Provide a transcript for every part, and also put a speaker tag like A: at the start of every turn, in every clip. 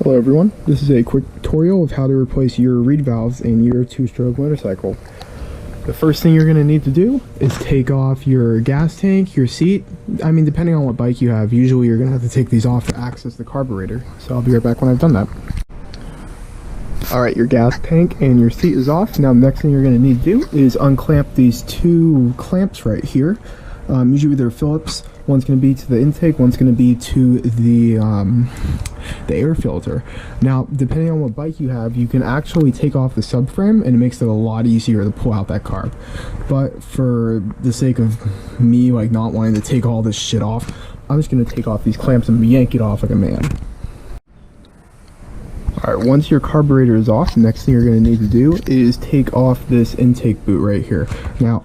A: Hello everyone, this is a quick tutorial of how to replace your reed valves in your two-stroke motorcycle. The first thing you're going to need to do is take off your gas tank, your seat. I mean, depending on what bike you have, usually you're going to have to take these off to access the carburetor. So I'll be right back when I've done that. Alright, your gas tank and your seat is off. Now the next thing you're going to need to do is unclamp these two clamps right here. Usually they're Phillips. One's going to be to the intake, one's going to be to the air filter. Now, depending on what bike you have, you can actually take off the subframe, and it makes it a lot easier to pull out that carb. But for the sake of me, like, not wanting to take all this shit off, I'm just going to take off these clamps and yank it off like a man. Alright, once your carburetor is off, the next thing you're going to need to do is take off this intake boot right here. Now,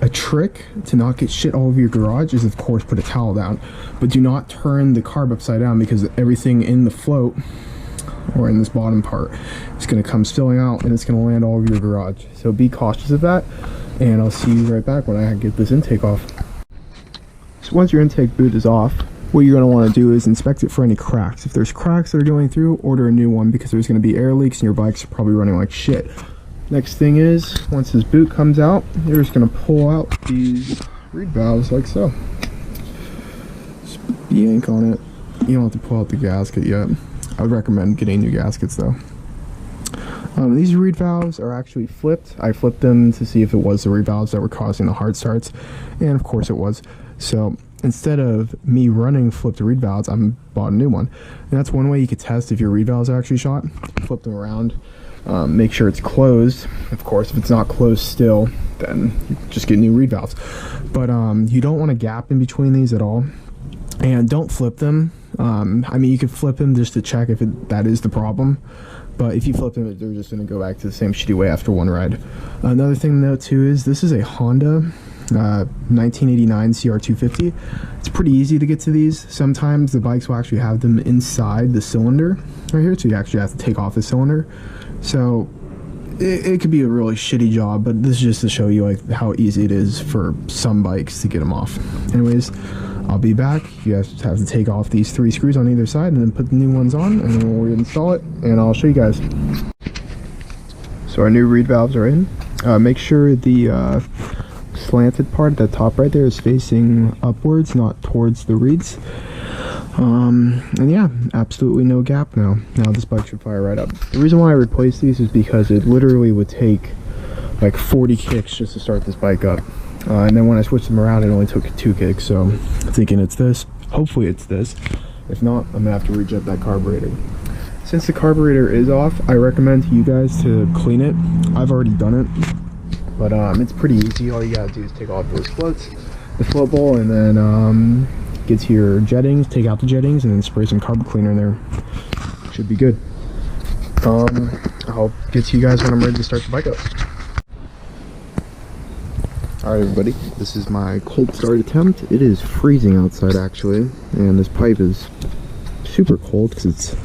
A: a trick to not get shit all over your garage is, of course, put a towel down, but do not turn the carb upside down, because everything in the float or in this bottom part is going to come spilling out and it's going to land all over your garage. So be cautious of that, and I'll see you right back when I get this intake off. So once your intake boot is off, what you're going to want to do is inspect it for any cracks. If there's cracks that are going through, order a new one, because there's going to be air leaks and your bike's probably running like shit. Next thing is, once this boot comes out, you're just going to pull out these reed valves like so. Just yank on it. You don't have to pull out the gasket yet. I would recommend getting new gaskets though. These reed valves are actually flipped. I flipped them to see if it was the reed valves that were causing the hard starts, and of course it was. So instead of me running flipped reed valves, I bought a new one. And that's one way you could test if your reed valves are actually shot. Flip them around. Make sure it's closed. Of course, if it's not closed still, then you just get new reed valves. But you don't want a gap in between these at all, and don't flip them. I mean, you could flip them just to check if that is the problem, but if you flip them, they're just going to go back to the same shitty way after one ride. Another thing to note too is this is a Honda 1989 CR250. It's pretty easy to get to these. Sometimes the bikes will actually have them inside the cylinder right here, so you actually have to take off the cylinder. So it could be a really shitty job, but this is just to show you like how easy it is for some bikes to get them off. Anyways, I'll be back. You guys have to take off these 3 screws on either side and then put the new ones on, and then we'll reinstall it, and I'll show you guys. So our new reed valves are in. Make sure the slanted part at the top right there is facing upwards, not towards the reeds. And yeah, absolutely no gap now. Now this bike should fire right up. The reason why I replaced these is because it literally would take like 40 kicks just to start this bike up. And then when I switched them around, it only took 2 kicks. So I'm thinking it's this. Hopefully it's this. If not, I'm gonna have to rejet that carburetor. Since the carburetor is off, I recommend to you guys to clean it. I've already done it, but it's pretty easy. All you gotta do is take off those floats, the float bowl, and then get to your jettings, take out the jettings, and then spray some carb cleaner in there. Should be good. I'll get to you guys when I'm ready to start the bike up. Alright everybody, this is my cold start attempt. It is freezing outside actually, and this pipe is super cold because it's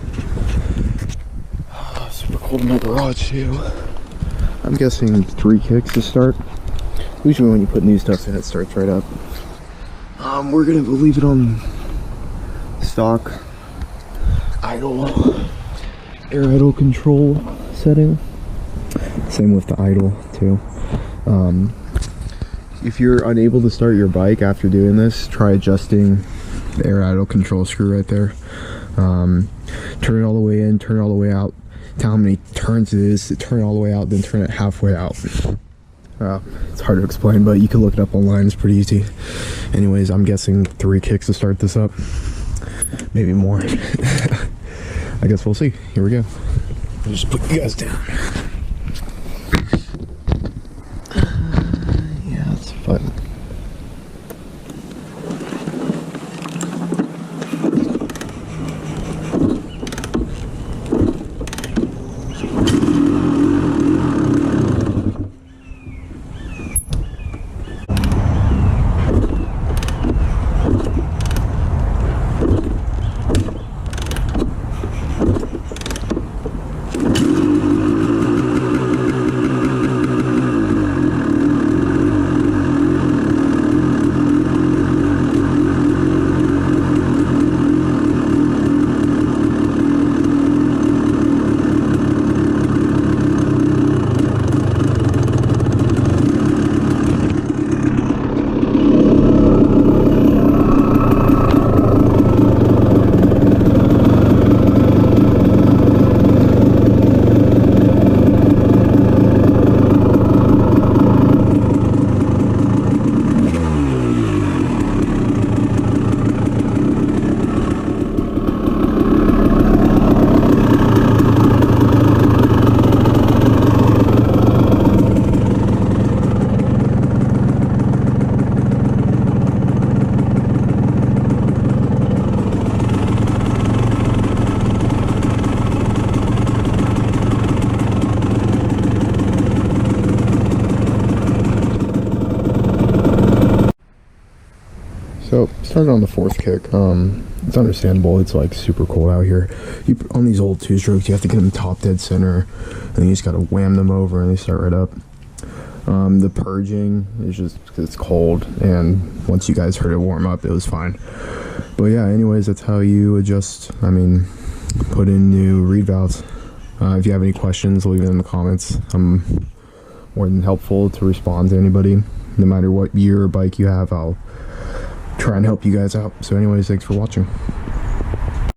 A: super cold in my garage too. I'm guessing 3 kicks to start. Usually when you put new stuff in, it starts right up. We're gonna leave it on stock idle, air idle control setting. Same with the idle too. If you're unable to start your bike after doing this, try adjusting the air idle control screw right there. Turn it all the way in, turn it all the way out. Tell how many turns it is, turn it all the way out, then turn it halfway out. It's hard to explain, but you can look it up online. It's pretty easy. Anyways, I'm guessing 3 kicks to start this up, maybe more. I guess we'll see. Here we go. I'll just put you guys down. Yeah, it's fun. started on the fourth kick. It's understandable. It's like super cold out here. On these old two-strokes, you have to get them top dead center, and then you just gotta wham them over, and they start right up. The purging is just because it's cold, and once you guys heard it warm up, it was fine. But yeah, anyways, that's how you adjust. I mean, put in new reed valves. If you have any questions, leave it in the comments. I'm more than helpful to respond to anybody. No matter what year or bike you have, I'll try and help you guys out. So anyways, thanks for watching.